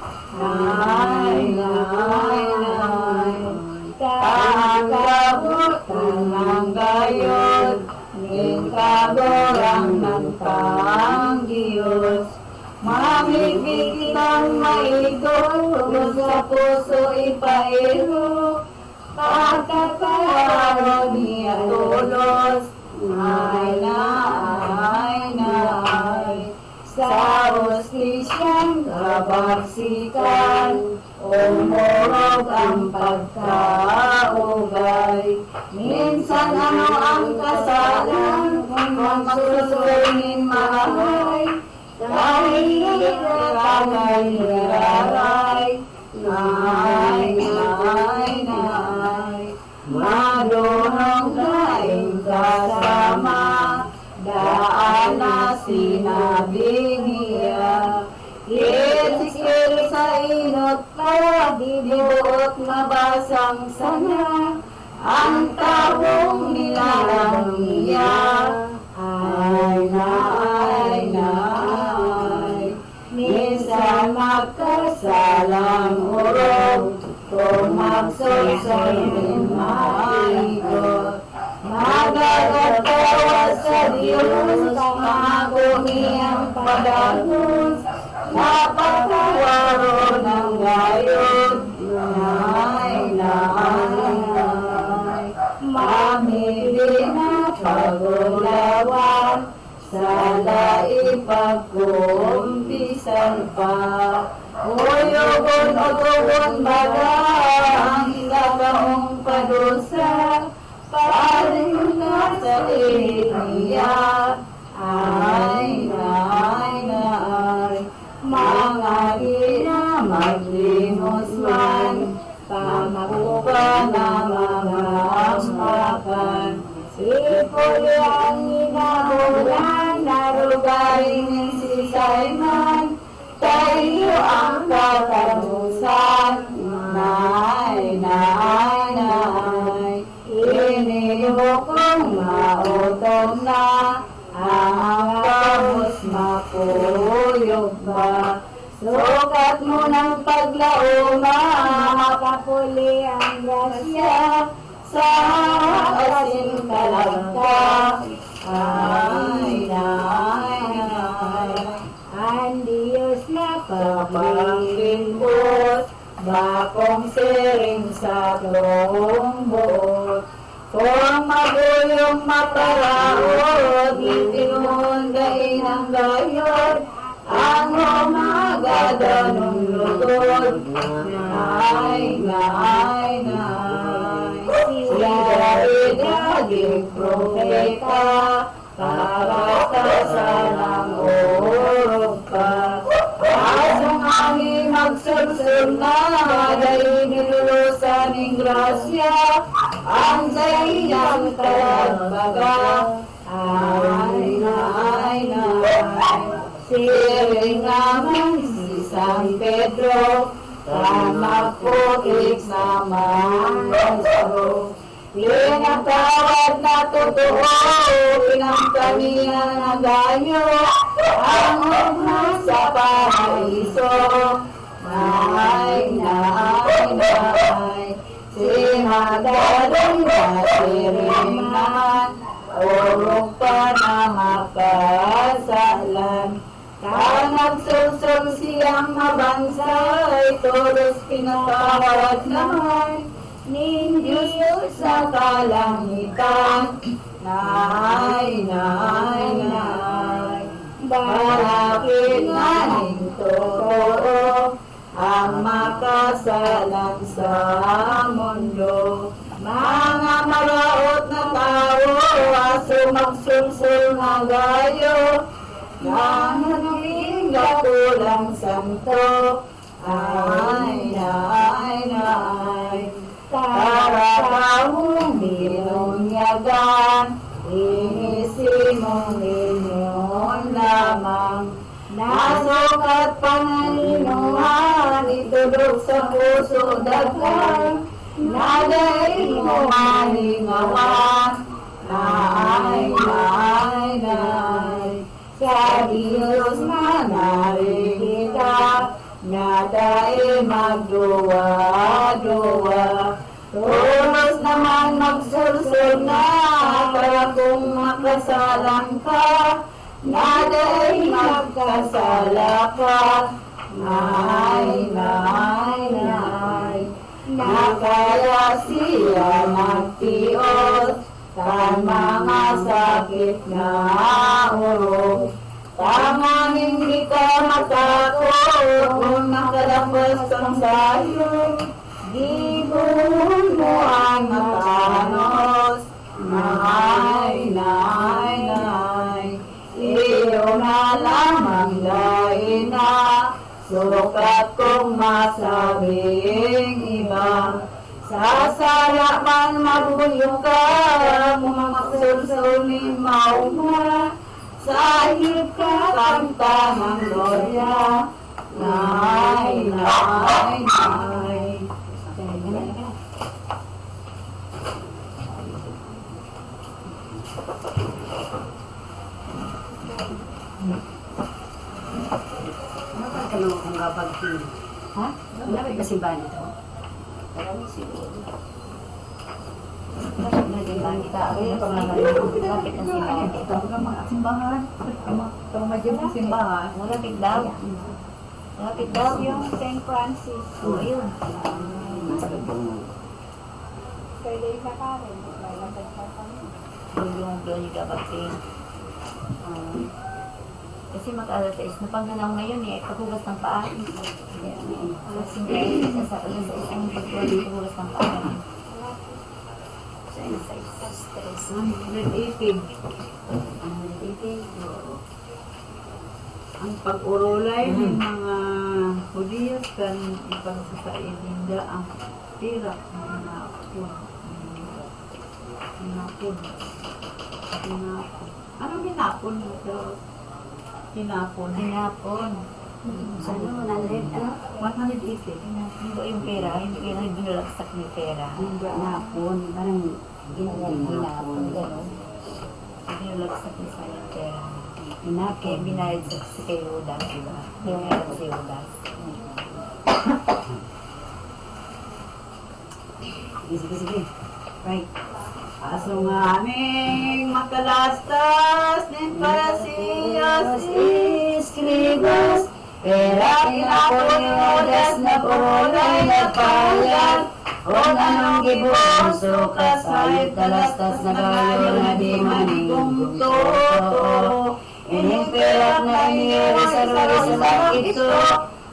kakabutan ng gayon, nging kaborang ng Diyos. Mamigit kitang maidol, sa puso ipairo, pagkakalaw niya tulos, ay na. nabaksikan, umurog ang pagkaugay. Minsan ano ang kasalan, kung magsusulin mahay, kahit kagay niraray, nay, madunong kaing kasama, daan na sinabing iya. Itikil sa inot ka, dibuot mabasang sana, ang tawong nilalang niya. Ay, minsan magkasalang urog, kung magsulsol din maigot. Magagatawa sa Diyos, pangagumi ang padagos, napagkawaro ng gayon. Mamili na pagulawan, sa ipagkumpisan pa. Uyugon o tugon baga, ang ikakaong padusa, paring nasa niya. Ay, mga ina maglimos man, pamakupa na mga amakan. Ipuli ang inabulan, narugaling si Simon, tayo ang katapusan. Nay, iniyo kong mautong na, ang kabos mapuyog ba. Sukat mo ng paglauma, makapuli ang grasya, sa asin talagka. Ay, ang Diyos na paglimbot, bakong siring sa tumbot. Kung magulong maparaod, itinundain ang gayod, ang umaga danong lugod. Ay, siya idaging propeta, karatasan ang urog pa. Asong angin magsulsul na, dahil nilulusan ng grasya, ang sayang talagbaga. Ay, siring naman si San Pedro, magputik sa maestro. Pinagtawad na totoo, pinagkanihan na ganyo, ang una sa paraiso. Ay, si Magdalene na siring naman, urong pa na makasalan. Nagsulsol siyang mabansay, todos pinatawad naman ni Diyos sa kalangitan. Nay, bakit nga totoo ang makasalan sa mundo? Mga maraot na tao, aso magsulsul na gayo, na naging kulang santo. Ay, para kahong binunyagan, inisimong ninyon lamang. Nasukat panalinuhan, itulog sa puso daghan, nagay mo malingawan. Ay, sa Diyos manari kita, nadai magduwa-duwa. Tulos naman magsulsul na, para kung makasalang ka, nadai magkasala ka. Ay, nakaya siya nagtios, kan mga sakit na urong. Tanging hindi ka matakot, kung pastong sayong, gibon mo ang matanos. Nay, nay, nay, iyo na lamang dahil na sukat kong masabing iba. Sasaya man magulyo ka, mamaksulsunin mauma. Sahib ka kanta ng gloria. Nay, nay, nay. Ano kung kapag ha? Wala may kasimbahan ito? Marami siguro. Nagsimbahan kita. Kaya pag malapit ng simbahan ito. Ito ang mga simbahan. Ang madyan ng simbahan. Malapit daw. Malapit daw yung St. Francis. Oo, yun. Pwede na ka rin. Malapit pa kami. Yung doon yung kapag kasi mag-alas 6 na pangganaw ngayon paghugas ng paa. Alas 5 sa isang paghugas ng paa. Sa stress. 180. Ang pag-urulay ng mga Hudiyos kan ipagsasainda ang tira ng napon. Ano minapon? Tinapon. Ano, 100? Ano? 180. Hindi yung pera, yung binulagsak ni pera. Hindi napon. Parang Ginapon, gano'n. Binulagsak ni sa yung pera. Kaya binayad si kay Judas, diba? Binayad si Judas. Sige. Right. Aso nga aming makalastas din para siyas Escribas, pera kinapon yung odas na purulay na payag. Kung anong gibuso ka sayot talastas na gayo na di maningong totoo. Ining perak na iniyari sa ruwi sa langit ito.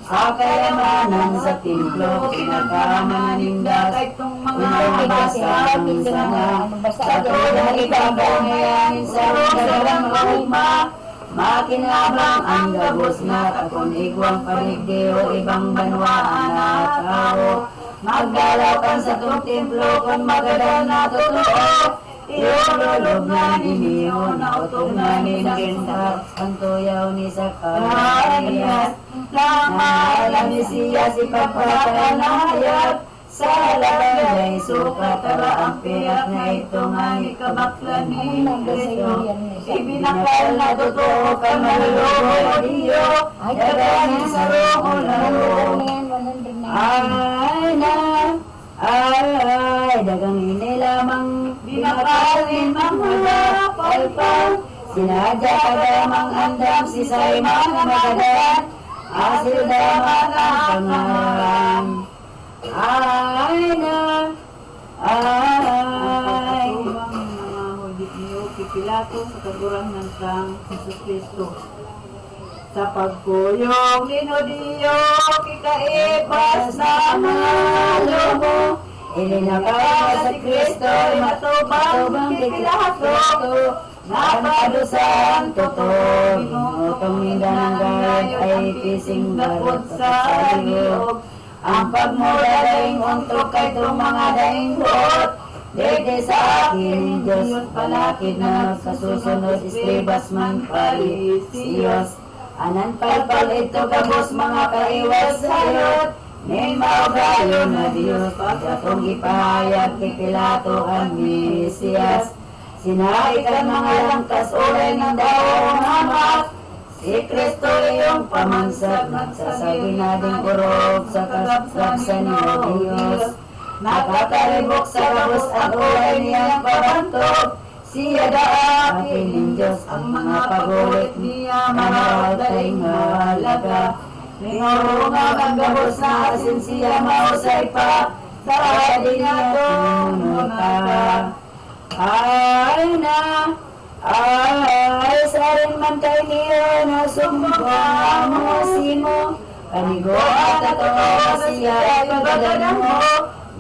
Sa kayamanan sa templo, pinagkaman ng datay itong mga basag sana. Sa tulong ipagbangayanin sa rugalang mauma, makinabang ang gabos na takon igwang paligdi o ibang banwaan na tao. Magdalakan sa itong templo kung magada na totoo. Iululog na ninyo na utog na ninakintat ang tuyaw ni Zacarias. Namahalan ni siya si pagpapanayat sa lagay sukat tara ang piyak na ito nga ni kabaklan ni Kristo. Ibinakal na totoo ka malulubo o Diyo, daganin sa roho na roho. Ay, dagang ini lamang binakalin ang mga palpal. Sinadya ka damang andam si Simon na magadan. Asil daman ang pangalan. Ay. Ang mga hudit niyo, kipilato sa kagurang ng sang Jesus Cristo. Sa pagkuyog ni Diyo, kikaipas na mga lobo. Ilinakaw sa Kristo, matubang kikilato. Napadusan totoo, inutong ninda ng gayat ay pising barot sa liog. Ang pagmula daing untok kay itong mga daing buot. Dede sa akin, Diyos palakid na magkasusunod, Escribas man Parisiyos. Anan palpal ito kabos mga kaiwas sayot. May maugayo na Diyos, pagkatong ipahayag kay Pilato ang Mesiyas. Sinabi ka mga langkas ulay ng daong hamak. Si Kristo iyong pamansag, nagsasabi na din kurog sa kasapsan ni Diyos. Nakakaribok sa kabos ang ulay niyang pabantog. Siya daapin ng Diyos ang mga pagulit niya, marawatay halaga. Ningurunga ang gabos na asin siya mausay pa. Sa di niya tumunta. Ay, sa rin man kay niyo na sumpa mo simo. Kanigo at totoo siya ay pagdadan mo,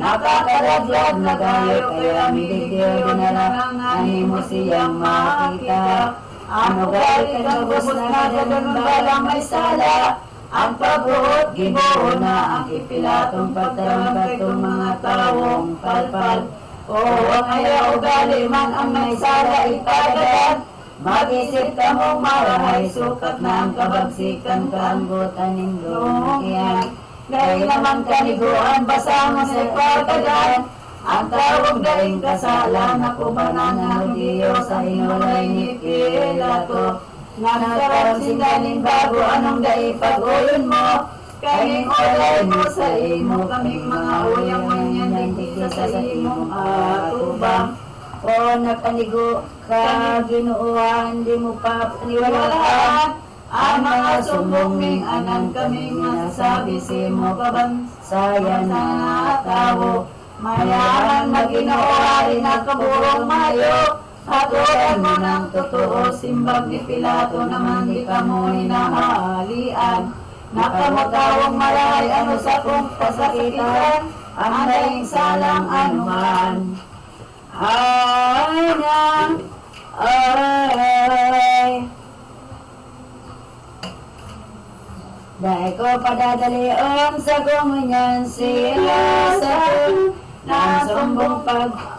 nakakadaglag na gayo kaya miligyo dinarangani mo siyang makita. Ano galit ang gubos na ganun balang may sala, ang pagbuot gibuo na ang ipilatong pagtarang katong mga tawong palpal. Oo, kaya ugali man ang may sala ipagadan, mag-isip ka mong marahay, sukat na ang kabagsikan kaanggotan nindong iyan. Dahil naman kaniguan, basa mo sa pagkagan, ang tawag daing kasalan, ako ba nang Diyo sa inulay ni Pilato. Nagkarang sindanin bago anong daipag-uyon mo, kaming ulay mo sa imo, kaming mga uyang manyan, hindi sa imong atubang. O nakanigo ka, ginuuhan, di mo pa paniwalaan, ang mga sumbong anan kaming masasabi si mo kabansayan na tao. Mayaman na ginuuhan na kaburong mayo, haturan mo ng totoo, simbag ni Pilato naman di ka mo hinahalian. Nakamutawang maray, ano sa kong pasakitan, ang daing salang anuman. Ay na, ay. Dahil ko padadalion sa kumunyan sila sa kun, na sumbong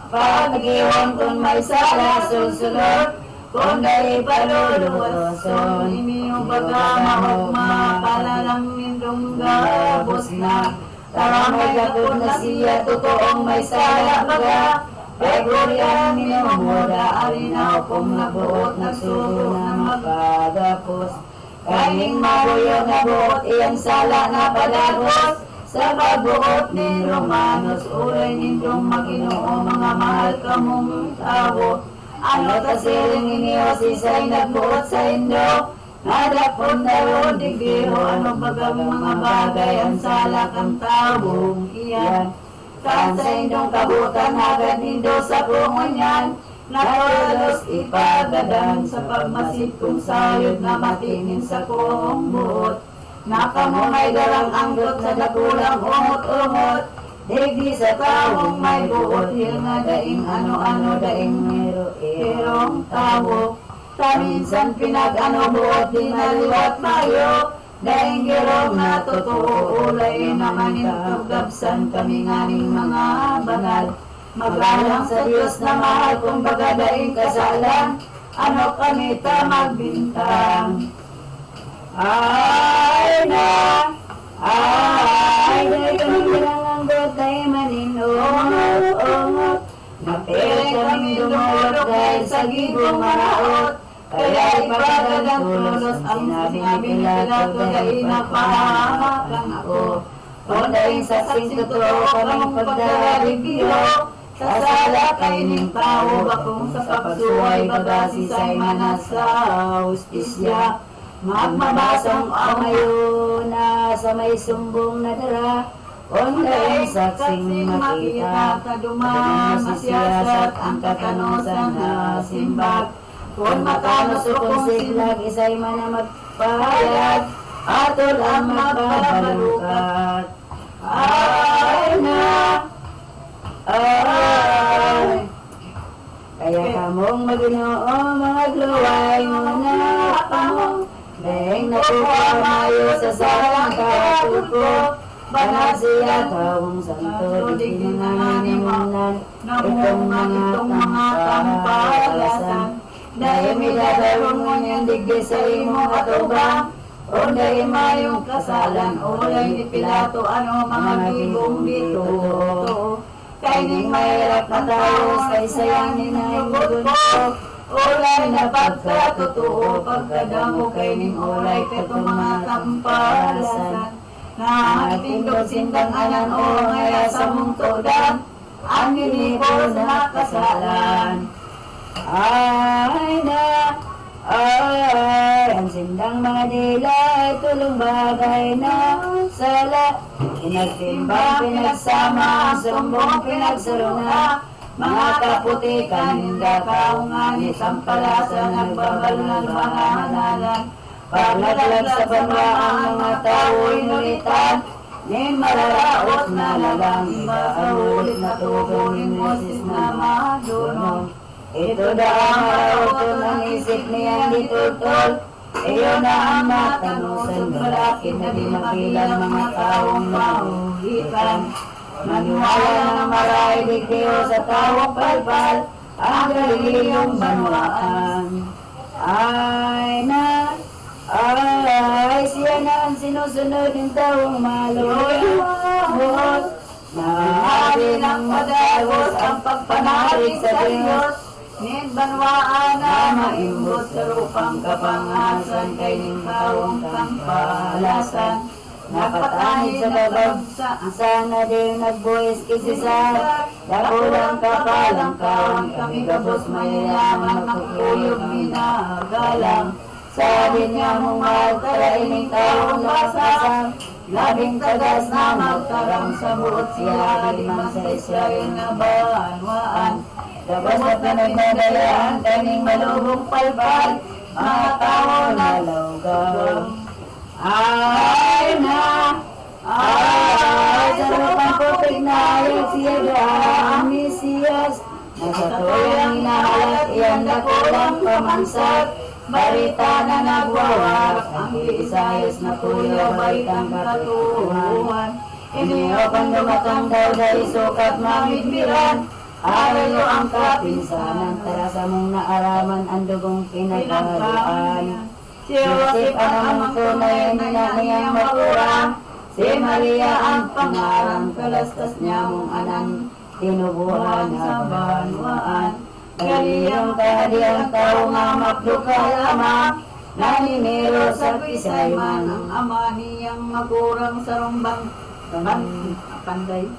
pag-iwan kung may sala susunod, kung dahil paluluson. Imiyo baga mahukma, palalang nindong gabos na, taramay kapod na siya, totoong may sala baga. Pagurian minumuda, alinaw kung nabuot, nagsugo na makagapos. Kaming mabuyo na buot, iyang sala na palagos. Sa pagbuot ni Romanos, ulay nindong Maginoo, mga mahal kamong tao. Ano tasiring iniyo, sisay nagbuot sa indo, nadapon na ron digdiro, ano bagang mga bagay, ang sala kang taong iyan. Kaan sa indong kabutan, hagad nindo sa kumunyan, nakalos ipagadan sa pagmasid kong sayod na matingin sa kong buot. Nakamumay dalang anggot sa dakulang umot-umot, digdi sa tawong may buot, hil nga daing ano-ano daing merong tawo. Taminsan pinag-ano buot, di naliwat mayo, daing girong na totoo, ulay naman intugabsan kami nganing mga banal. Magalang sa Diyos na mahal, kung baga daing kasalan, ano kami ta magbintang. Ay na, kami pinanganggot ay maninungot. Napilit kami dumulog dahil sa gibong maraot, kaya ipagagang tulos ang sinabi ni Pilato, dahil napahamakang ako. Kung dahil sa totoo kaming pagdararigyo, sasala kay ning tao, bakong sa pagsuway bagasisay manas sa hustisya. Magmabasang amayo na sa may sumbong na dara, kung dahil saksing makita, kadumang masiyasat ang katanosan na simbag. Kung matanos o kung siglag, isay man na magpahayag, atol ang magbabalukat. Ay na, ay. Kaya kamong Maginoo, mga gluway mo na kamong, dahil nakuha mayo sa sarang katuko, bana siya tawong santo, di pinanganimunan, itong mga kampalasan. Dahil miladarong mo niyang digdi sa imong atubang, o dahil mayong kasalan, o dahil ni Pilato, ano mga gibong dito. Kay ning mahirap na tao, kay sayangin na yung ulay na pagkatotoo, pagkadamo kay ning ulay, katong mga kampalasan. Nahatindog sindang anan o ngaya sa mong todan, ang ginibol na kasalan. Ay na, ay, ang sindang mga dila ay tulong bagay na sala. Pinagtimbang, pinagsama, sumbong, pinagsaruna, mga kaputikan, hindi kaungan, isang palasa, nagbabalo ng mga hanalan. Paglaglag sa banwa ang mga tao'y nulitan, nin mararaos na lalang iba ang ulit na tugon ni Moses na madunong. Ito daang marauton ang isip niya ditutol, iyo na ang matanusan balakid na di makilang mga taong maulitan. Maniwala ng maray digdiyo sa tawang palpal, ang galiliyong banwaan. Ay na, ay siya na ang sinusunod ng taong malulungkot. Nahari ng madagos ang pagpanalig sa Diyos, nin banwaan na maimbot sa lupang kapangasan kay ning taong kampalasan. Napatanid sa babag sana din nagbuwis kisisa, dakulang kapalang kaon kami gabos mayayaman magkukuyog minagalang. Sabi niya mong magkaraining taong lasasang, labing tagas na magtarang sa buot siya, limang sa Israel na banwaan. Gabas na pinagdadayaan kaning malubong palpal, mga tao na lawgaw. Ay na, ay sa lupang putik na ayag siya ang Mesiyas. Nasa tuyang inahalat iyan na kulang pamansag, balita na nagwawarak ang Isayas na tuyo baitang katuhuan. Iniyokan dumatang daw dahil sukat mamidbiran, arayo ang kapinsanan, tara sa mong naaraman ang dugong pinagkaluan. Si Joseph ang tunay na niyang maturang, si Maria ang pangarang kalastas niya mong anan, tinubuhan sa banwaan. Galiyang kahadiang tao nga mapdukay ama, naniniro sa pisay man ang ama niyang magurang sa rumbang panday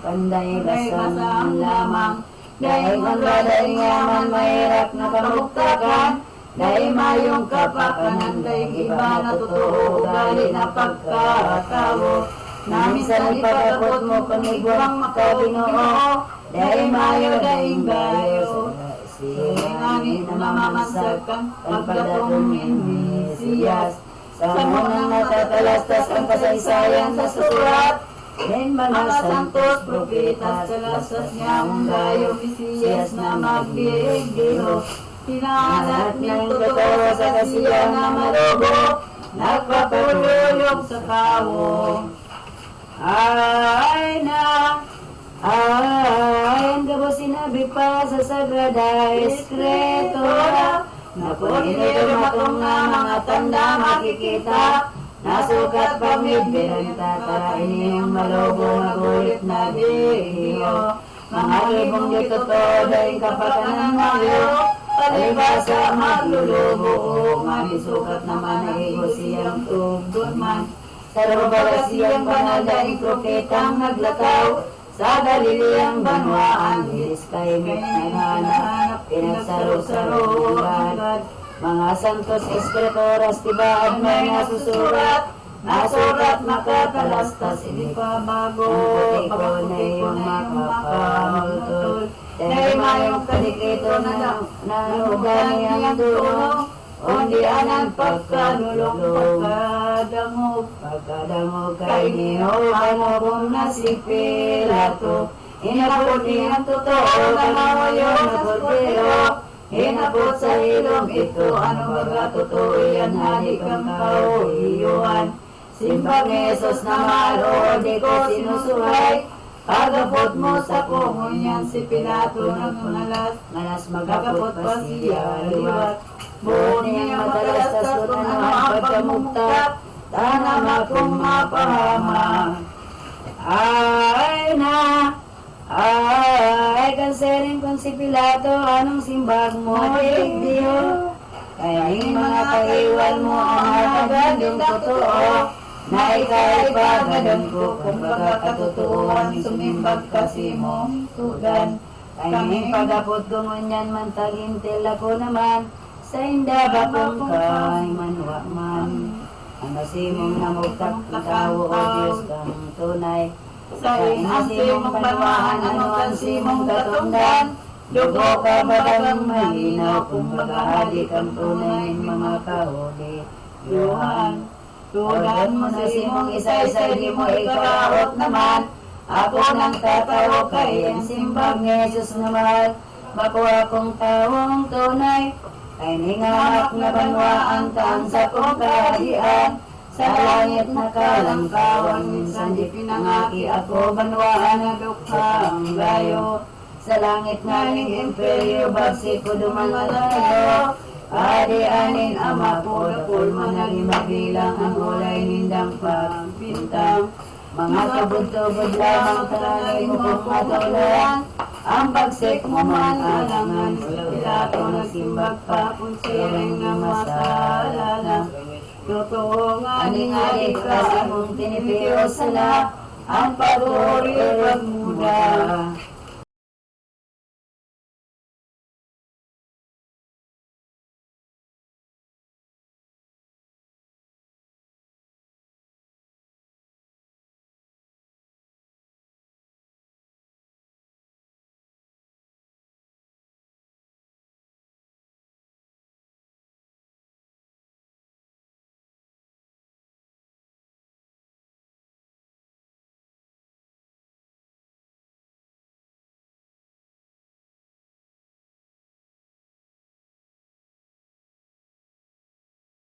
basang lamang. Dahil ang baday nga man mahirap na kamuktakan, dahil mayong kapakanan, dahil iba na totoo, gali na pagkatawo. Namisan ipagapot mo panigwang makabinoo, dahil mayo dahil gayo. Sinangin na mamamansag kang pagdatong ng Mesiyas. Sa munang natatalastas ang kasaysayan sa surat, din mga santos, propetas, kalasas niya mong gayo, Mesiyas na magdigdiho. Pinahanap ng totoo sa kasiya na malubo, nagpapuluyog sa kawo. Ay na, ay, ang gabo sinabi pa sa Sagrada Escritura, na kung inilumatong na mga tanda makikita, nasukat pamidbiran tata, iniyong malubo magulit na diyo. Mga libong di totoo dahil kapakanan mayo, palibasa maglulubo, manisukat naman na iho siyang tugdon man. Sa rubala siyang banal dahil propetang naglakaw, sa Galiliyang banwaan, hilis kay naghanap, pinagsaro-saro agad. Mga santos eskritoras, tibaad may nasusurat, nasurat makatalastas, hindi pa bago, pagputi ko na yung makapamultol. Dahil mayong kadikito na nanugan niyang dulo, undi anan pagkanulong pagkadangog kay niyo, ano kung na si Pilato. Inabot niyang totoo, ganawa yun na bordero, hinabot sa ilong ito, ano baga totoo yan, halik ang kauyuan. Simbang Jesus na malo, di ko sinusuhay, pagabot mo sa kumunyan si Pilato ng ngalas magabot pa siya liwat. Buon niyang matalastas kung ano ang pagkamugtat, tanam akong mapahamang. Ay na, ay kanserin kung si Pilato, anong simbag mo, Diyo? Kaya yung mga kaiwal mo ang hagagandong totoo, na ika'y pagadon ko kung pagkakatutuan, sumimbag kasi mo tugan. Kaming pagapot kumunyan man tagintil ako naman, sa indaba kong kay manwa man. Ang nasimong namugtak na tao o Diyos kang tunay. Sa inasimong banwaan, ano ang simong katunggan, dugo ka bagang malinaw kung maghahalik ang tunay mga kahuli. Yohan. Tulan mo sa imong isa-isa, di mo ikaraot naman. Ako nang tatawo kay ang simbag ni Jesus naman. Bako akong tawong tunay, ay ningamak na banwaan taang sa kong kaharian. Sa langit na kalangkawan, minsan di pinangaki ako banwaan na dukha ang layo. Sa langit naling imperyo, bagsi ko dumalayo. Adi-anin ama ko, dapol manali mabilang ang ulay nindang pagbintang. Mga kabod-tubod lamang talalay mo kong matulan. Ang pagsik mo man alangan, Pilato nagsimbag pa kung siring na masalala. Totoo nga ni kasi mong tinipiro sala, ang pag-uri pagmuda.